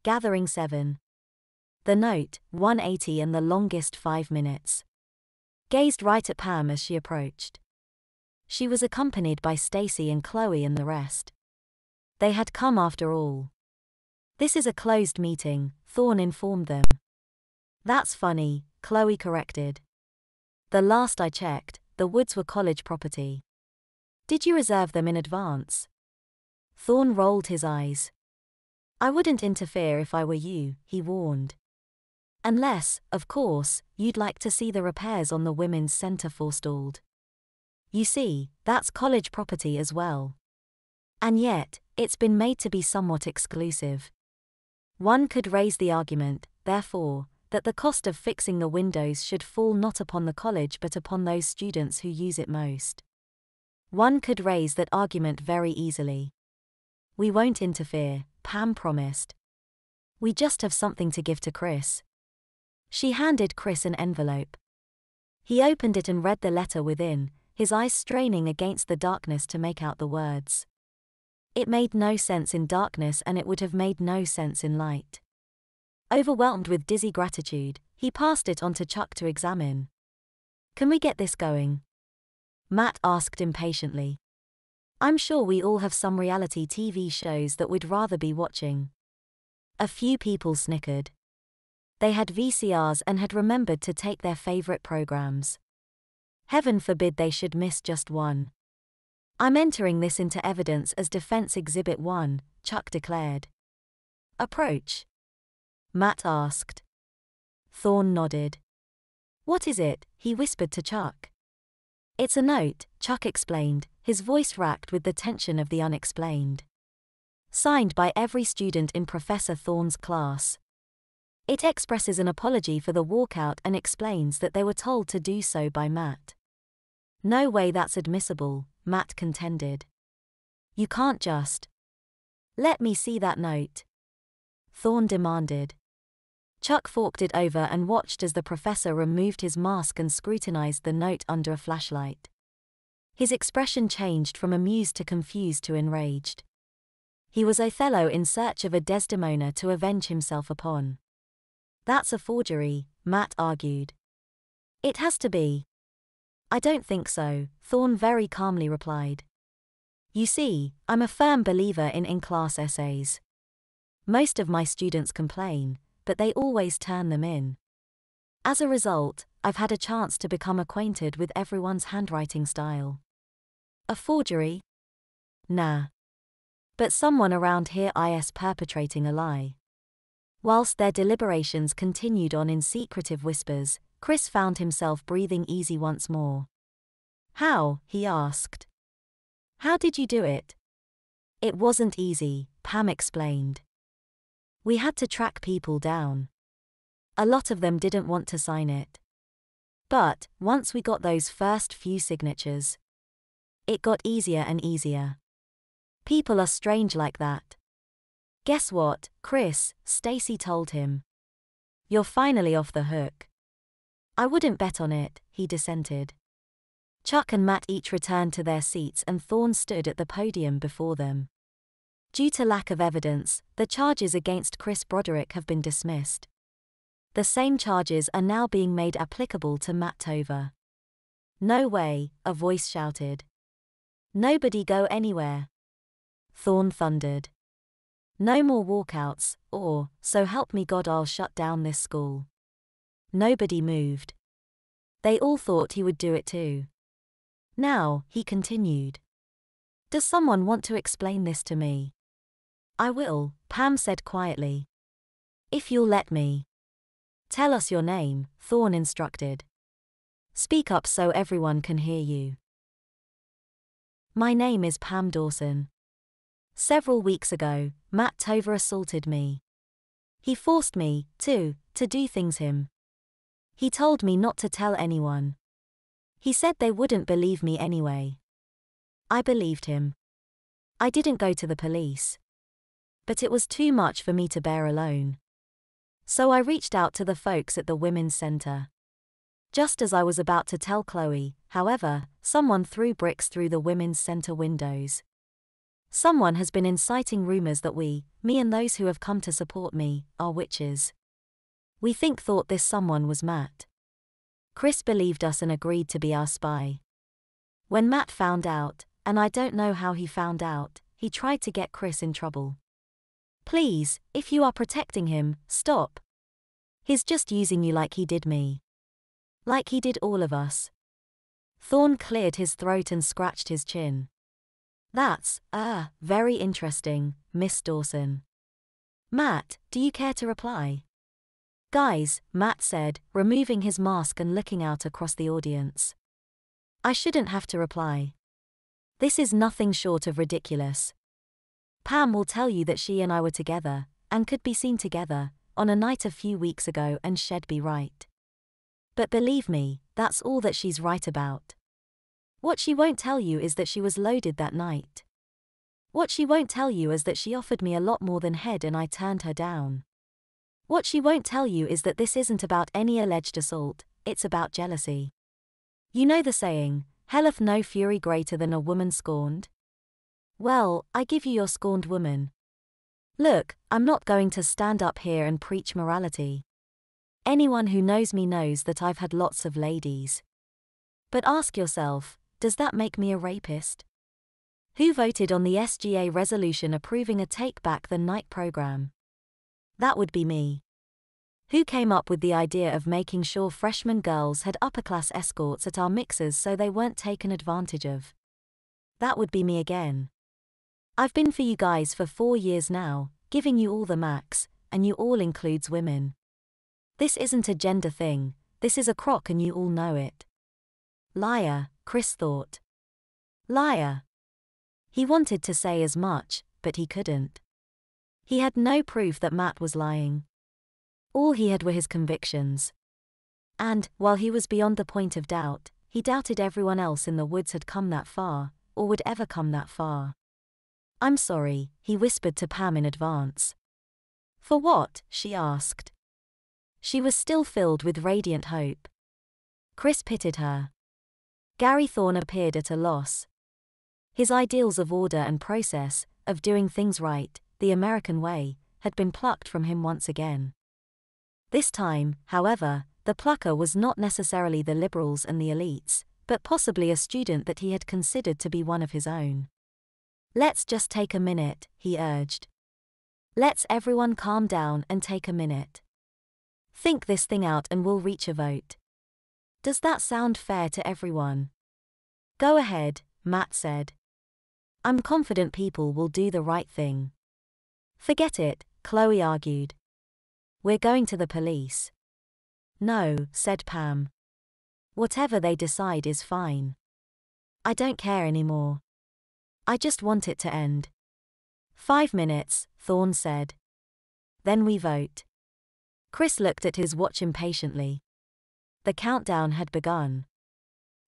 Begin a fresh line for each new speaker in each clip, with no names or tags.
Gathering 7. The note, 180 and the longest 5 minutes. Gazed right at Pam as she approached. She was accompanied by Stacy and Chloe and the rest. They had come after all. This is a closed meeting, Thorne informed them. That's funny, Chloe corrected. The last I checked, the woods were college property. Did you reserve them in advance? Thorne rolled his eyes. I wouldn't interfere if I were you, he warned. Unless, of course, you'd like to see the repairs on the women's center forestalled. You see, that's college property as well. And yet, it's been made to be somewhat exclusive. One could raise the argument, therefore, that the cost of fixing the windows should fall not upon the college but upon those students who use it most. One could raise that argument very easily. We won't interfere, Pam promised. We just have something to give to Chris. She handed Chris an envelope. He opened it and read the letter within, his eyes straining against the darkness to make out the words. It made no sense in darkness and it would have made no sense in light. Overwhelmed with dizzy gratitude, he passed it on to Chuck to examine. Can we get this going? Matt asked impatiently. I'm sure we all have some reality TV shows that we'd rather be watching. A few people snickered. They had VCRs and had remembered to take their favorite programs. Heaven forbid they should miss just one. I'm entering this into evidence as Defense Exhibit 1, Chuck declared. Approach? Matt asked. Thorne nodded. What is it? He whispered to Chuck. It's a note, Chuck explained, his voice racked with the tension of the unexplained. Signed by every student in Professor Thorne's class. It expresses an apology for the walkout and explains that they were told to do so by Matt. No way that's admissible, Matt contended. You can't just. Let me see that note. Thorne demanded. Chuck forked it over and watched as the professor removed his mask and scrutinized the note under a flashlight. His expression changed from amused to confused to enraged. He was Othello in search of a Desdemona to avenge himself upon. That's a forgery, Matt argued. It has to be. I don't think so, Thorne very calmly replied. You see, I'm a firm believer in in-class essays. Most of my students complain, but they always turn them in. As a result, I've had a chance to become acquainted with everyone's handwriting style. A forgery? Nah. But someone around here is perpetrating a lie. Whilst their deliberations continued on in secretive whispers, Chris found himself breathing easy once more. How? He asked. How did you do it? It wasn't easy, Pam explained. We had to track people down. A lot of them didn't want to sign it. But, once we got those first few signatures, it got easier and easier. People are strange like that. Guess what, Chris, Stacy told him. You're finally off the hook. I wouldn't bet on it, he dissented. Chuck and Matt each returned to their seats and Thorne stood at the podium before them. Due to lack of evidence, the charges against Chris Broderick have been dismissed. The same charges are now being made applicable to Matt Tover. No way, a voice shouted. Nobody go anywhere. Thorne thundered. No more walkouts, or, so help me God, I'll shut down this school. Nobody moved. They all thought he would do it too. Now, he continued. Does someone want to explain this to me? I will, Pam said quietly. If you'll let me. Tell us your name, Thorne instructed. Speak up so everyone can hear you. My name is Pam Dawson. Several weeks ago, Matt Tover assaulted me. He forced me to do things him. He told me not to tell anyone. He said they wouldn't believe me anyway. I believed him. I didn't go to the police. But it was too much for me to bear alone. So I reached out to the folks at the Women's Center. Just as I was about to tell Chloe, however, someone threw bricks through the Women's Center windows. Someone has been inciting rumors that me and those who have come to support me, are witches. We thought this someone was Matt. Chris believed us and agreed to be our spy. When Matt found out, and I don't know how he found out, he tried to get Chris in trouble. Please, if you are protecting him, stop. He's just using you like he did me. Like he did all of us. Thorne cleared his throat and scratched his chin. That's, very interesting, Miss Dawson. Matt, do you care to reply? Guys, Matt said, removing his mask and looking out across the audience. I shouldn't have to reply. This is nothing short of ridiculous. Pam will tell you that she and I were together, and could be seen together, on a night a few weeks ago, and she'd be right. But believe me, that's all that she's right about. What she won't tell you is that she was loaded that night. What she won't tell you is that she offered me a lot more than head and I turned her down. What she won't tell you is that this isn't about any alleged assault, it's about jealousy. You know the saying, hell hath no fury greater than a woman scorned? Well, I give you your scorned woman. Look, I'm not going to stand up here and preach morality. Anyone who knows me knows that I've had lots of ladies. But ask yourself, does that make me a rapist? Who voted on the SGA resolution approving a Take Back the Night program? That would be me. Who came up with the idea of making sure freshman girls had upper-class escorts at our mixers so they weren't taken advantage of? That would be me again. I've been for you guys for 4 years now, giving you all the max, and you all includes women. This isn't a gender thing, this is a crock and you all know it. Liar, Chris thought. Liar. He wanted to say as much, but he couldn't. He had no proof that Matt was lying. All he had were his convictions. And, while he was beyond the point of doubt, he doubted everyone else in the woods had come that far, or would ever come that far. I'm sorry, he whispered to Pam in advance. For what? She asked. She was still filled with radiant hope. Chris pitied her. Gary Thorne appeared at a loss. His ideals of order and process, of doing things right, the American way, had been plucked from him once again. This time, however, the plucker was not necessarily the liberals and the elites, but possibly a student that he had considered to be one of his own. Let's just take a minute, he urged. Let's everyone calm down and take a minute. Think this thing out and we'll reach a vote. Does that sound fair to everyone? Go ahead, Matt said. I'm confident people will do the right thing. Forget it, Chloe argued. We're going to the police. No, said Pam. Whatever they decide is fine. I don't care anymore. I just want it to end. 5 minutes, Thorne said. Then we vote. Chris looked at his watch impatiently. The countdown had begun.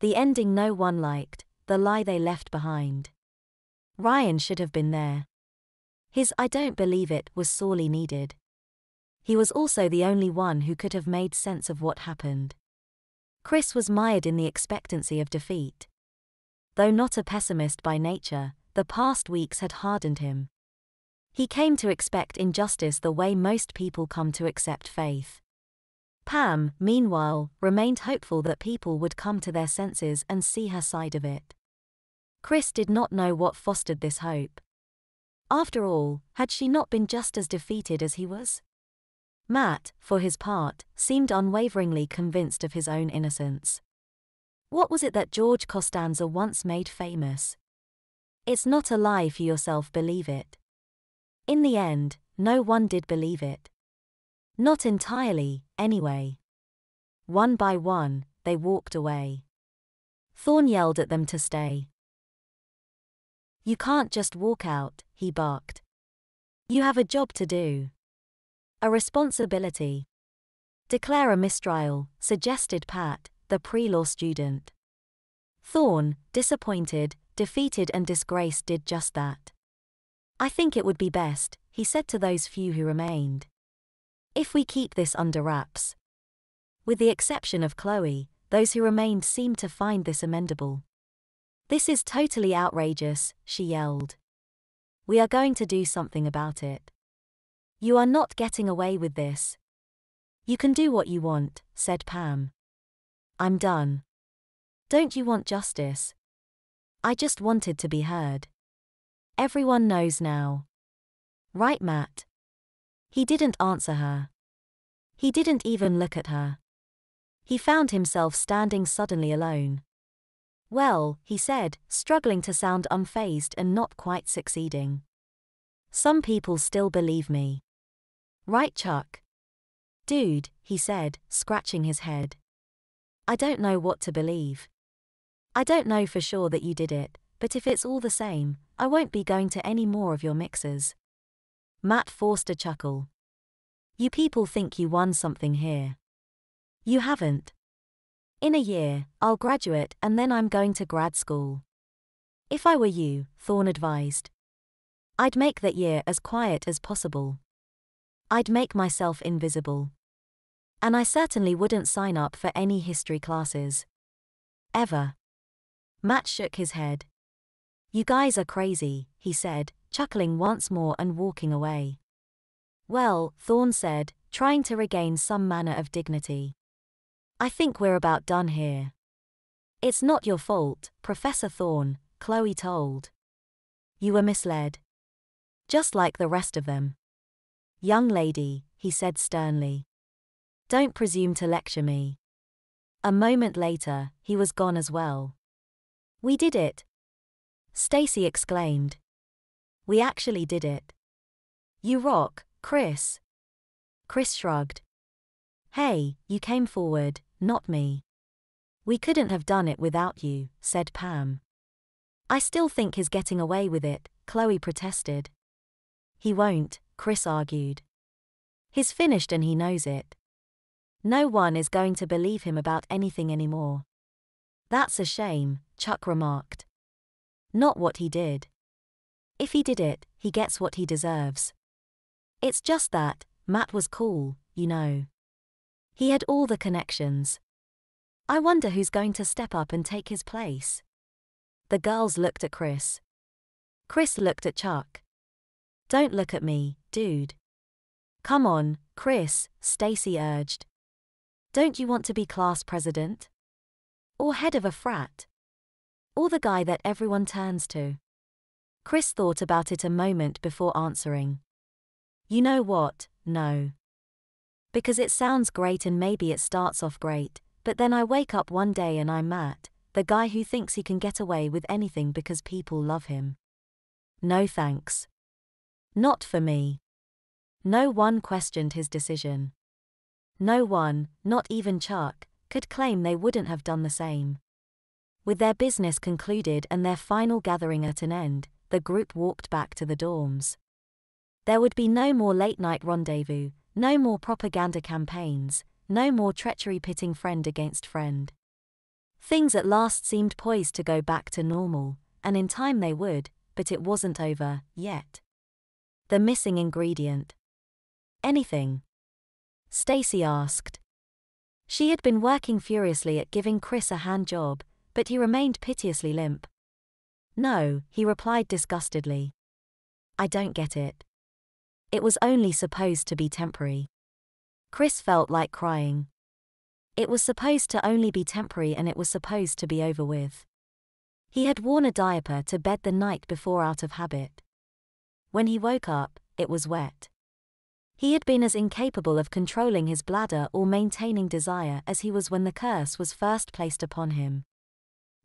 The ending no one liked, the lie they left behind. Ryan should have been there. His "I don't believe it" was sorely needed. He was also the only one who could have made sense of what happened. Chris was mired in the expectancy of defeat. Though not a pessimist by nature, the past weeks had hardened him. He came to expect injustice the way most people come to accept faith. Pam, meanwhile, remained hopeful that people would come to their senses and see her side of it. Chris did not know what fostered this hope. After all, had she not been just as defeated as he was? Matt, for his part, seemed unwaveringly convinced of his own innocence. What was it that George Costanza once made famous? It's not a lie if you yourself believe it. In the end, no one did believe it. Not entirely, anyway. One by one, they walked away. Thorne yelled at them to stay. You can't just walk out, he barked. You have a job to do. A responsibility. Declare a mistrial, suggested Pat, the pre-law student. Thorne, disappointed, defeated and disgraced, did just that. I think it would be best, he said to those few who remained, if we keep this under wraps. With the exception of Chloe, those who remained seemed to find this amendable. This is totally outrageous, she yelled. We are going to do something about it. You are not getting away with this. You can do what you want, said Pam. I'm done. Don't you want justice? I just wanted to be heard. Everyone knows now. Right, Matt? He didn't answer her. He didn't even look at her. He found himself standing suddenly alone. Well, he said, struggling to sound unfazed and not quite succeeding. Some people still believe me. Right, Chuck? Dude, he said, scratching his head. I don't know what to believe. I don't know for sure that you did it, but if it's all the same, I won't be going to any more of your mixers. Matt forced a chuckle. You people think you won something here. You haven't. In a year, I'll graduate and then I'm going to grad school. If I were you, Thorne advised, I'd make that year as quiet as possible. I'd make myself invisible. And I certainly wouldn't sign up for any history classes. Ever. Matt shook his head. You guys are crazy, he said, chuckling once more and walking away. Well, Thorne said, trying to regain some manner of dignity. I think we're about done here. It's not your fault, Professor Thorne, Chloe told. You were misled. Just like the rest of them. Young lady, he said sternly. Don't presume to lecture me. A moment later, he was gone as well. We did it. Stacy exclaimed. We actually did it. You rock, Chris. Chris shrugged. Hey, you came forward, not me. We couldn't have done it without you, said Pam. I still think he's getting away with it, Chloe protested. He won't, Chris argued. He's finished and he knows it. No one is going to believe him about anything anymore. That's a shame, Chuck remarked. Not what he did. If he did it, he gets what he deserves. It's just that, Matt was cool, you know. He had all the connections. I wonder who's going to step up and take his place. The girls looked at Chris. Chris looked at Chuck. Don't look at me, dude. Come on, Chris, Stacy urged. Don't you want to be class president? Or head of a frat? Or the guy that everyone turns to? Chris thought about it a moment before answering. You know what, no. Because it sounds great and maybe it starts off great, but then I wake up one day and I'm Matt, the guy who thinks he can get away with anything because people love him. No thanks. Not for me. No one questioned his decision. No one, not even Chuck, could claim they wouldn't have done the same. With their business concluded and their final gathering at an end, the group walked back to the dorms. There would be no more late-night rendezvous, no more propaganda campaigns, no more treachery pitting friend against friend. Things at last seemed poised to go back to normal, and in time they would, but it wasn't over, yet. The missing ingredient. Anything? Stacy asked. She had been working furiously at giving Chris a hand job, but he remained piteously limp. No, he replied disgustedly. I don't get it. It was only supposed to be temporary. Chris felt like crying. It was supposed to only be temporary and it was supposed to be over with. He had worn a diaper to bed the night before out of habit. When he woke up, it was wet. He had been as incapable of controlling his bladder or maintaining desire as he was when the curse was first placed upon him.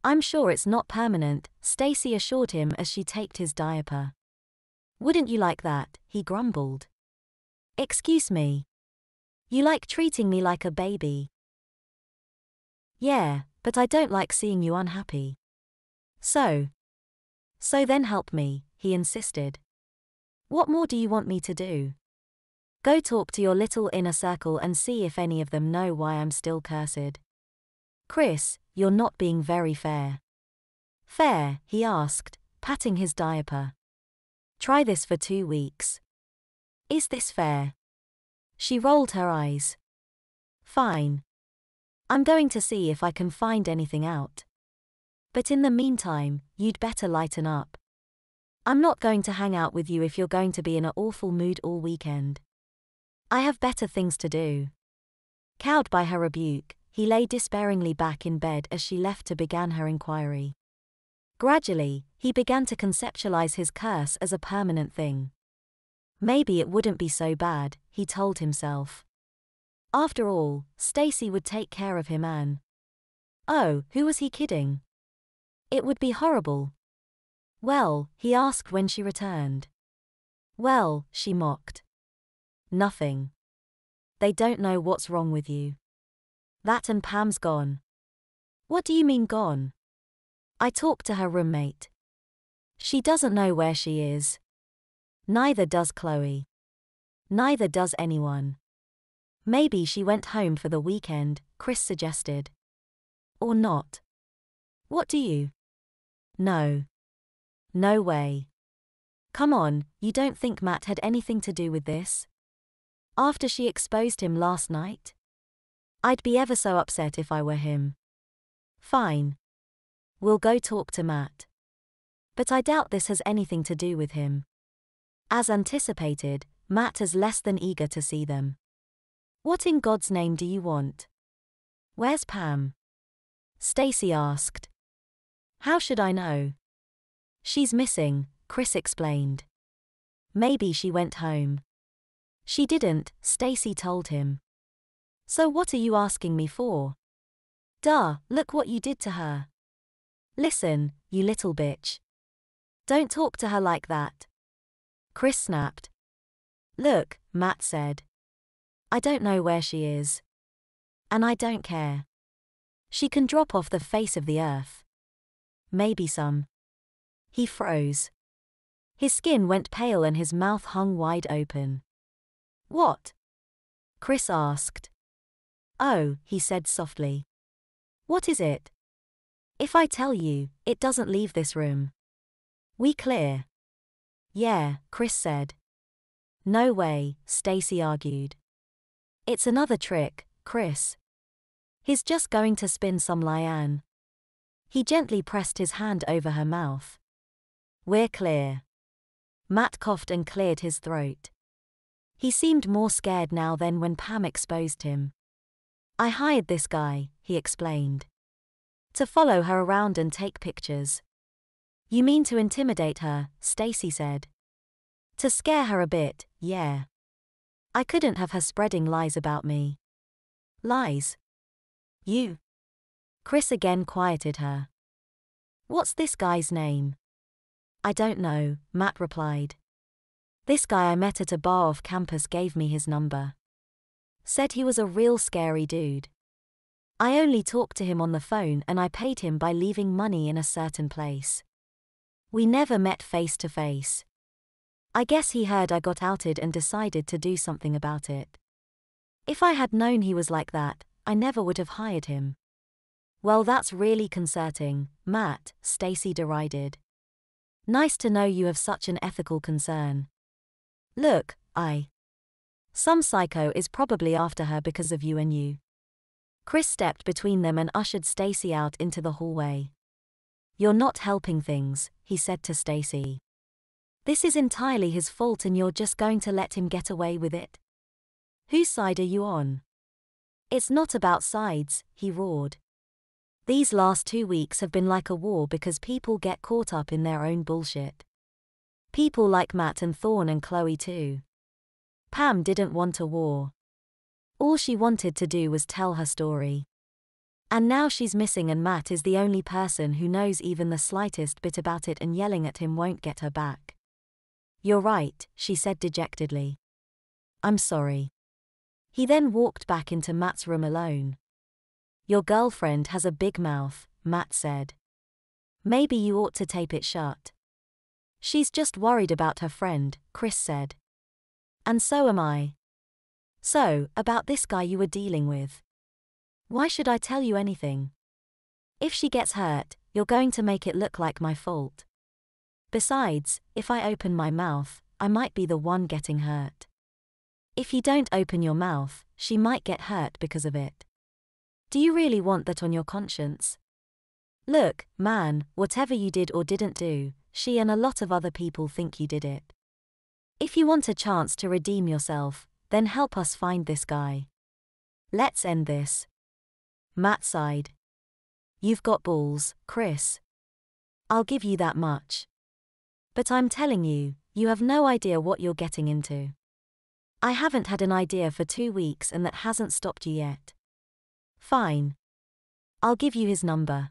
I'm sure it's not permanent, Stacy assured him as she taped his diaper. Wouldn't you like that? He grumbled. Excuse me. You like treating me like a baby. Yeah, but I don't like seeing you unhappy. So then help me, he insisted. What more do you want me to do? Go talk to your little inner circle and see if any of them know why I'm still cursed. Chris, you're not being very fair. Fair, he asked, patting his diaper. Try this for 2 weeks. Is this fair? She rolled her eyes. Fine. I'm going to see if I can find anything out. But in the meantime, you'd better lighten up. I'm not going to hang out with you if you're going to be in an awful mood all weekend. I have better things to do. Cowed by her rebuke, he lay despairingly back in bed as she left to begin her inquiry. Gradually, he began to conceptualize his curse as a permanent thing. Maybe it wouldn't be so bad, he told himself. After all, Stacy would take care of him and… Oh, who was he kidding? It would be horrible. Well, he asked when she returned. Well, she mocked. Nothing. They don't know what's wrong with you. That and Pam's gone. What do you mean gone? I talked to her roommate. She doesn't know where she is. Neither does Chloe. Neither does anyone. Maybe she went home for the weekend, Chris suggested. Or not. What do you? No. No way. Come on, you don't think Matt had anything to do with this? After she exposed him last night? I'd be ever so upset if I were him. Fine. We'll go talk to Matt. But I doubt this has anything to do with him. As anticipated, Matt is less than eager to see them. What in God's name do you want? Where's Pam? Stacy asked. How should I know? She's missing, Chris explained. Maybe she went home. She didn't, Stacy told him. So what are you asking me for? Duh, look what you did to her. Listen, you little bitch. Don't talk to her like that. Chris snapped. Look, Matt said. I don't know where she is. And I don't care. She can drop off the face of the earth. Maybe some. He froze. His skin went pale and his mouth hung wide open. What? Chris asked. Oh, he said softly. What is it? If I tell you, it doesn't leave this room. We clear? Yeah, Chris said. No way, Stacy argued. It's another trick, Chris. He's just going to spin some liane. He gently pressed his hand over her mouth. We're clear. Matt coughed and cleared his throat. He seemed more scared now than when Pam exposed him. I hired this guy, he explained. To follow her around and take pictures. You mean to intimidate her, Stacy said. To scare her a bit, yeah. I couldn't have her spreading lies about me. Lies? You? Chris again quieted her. What's this guy's name? I don't know, Matt replied. This guy I met at a bar off campus gave me his number. Said he was a real scary dude. I only talked to him on the phone and I paid him by leaving money in a certain place. We never met face to face. I guess he heard I got outed and decided to do something about it. If I had known he was like that, I never would have hired him. Well, that's really concerning, Matt, Stacy derided. Nice to know you have such an ethical concern. Look, Some psycho is probably after her because of you and you. Chris stepped between them and ushered Stacy out into the hallway. You're not helping things, he said to Stacy. This is entirely his fault and you're just going to let him get away with it? Whose side are you on? It's not about sides, he roared. These last 2 weeks have been like a war because people get caught up in their own bullshit. People like Matt and Thorne and Chloe too. Pam didn't want a war. All she wanted to do was tell her story. And now she's missing and Matt is the only person who knows even the slightest bit about it and yelling at him won't get her back. You're right, she said dejectedly. I'm sorry. He then walked back into Matt's room alone. Your girlfriend has a big mouth, Matt said. Maybe you ought to tape it shut. She's just worried about her friend, Chris said. And so am I. So, about this guy you were dealing with. Why should I tell you anything? If she gets hurt, you're going to make it look like my fault. Besides, if I open my mouth, I might be the one getting hurt. If you don't open your mouth, she might get hurt because of it. Do you really want that on your conscience? Look, man, whatever you did or didn't do, She and a lot of other people think you did it. If you want a chance to redeem yourself, then help us find this guy. Let's end this. Matt sighed. You've got balls, Chris. I'll give you that much. But I'm telling you, you have no idea what you're getting into. I haven't had an idea for 2 weeks and that hasn't stopped you yet. Fine. I'll give you his number.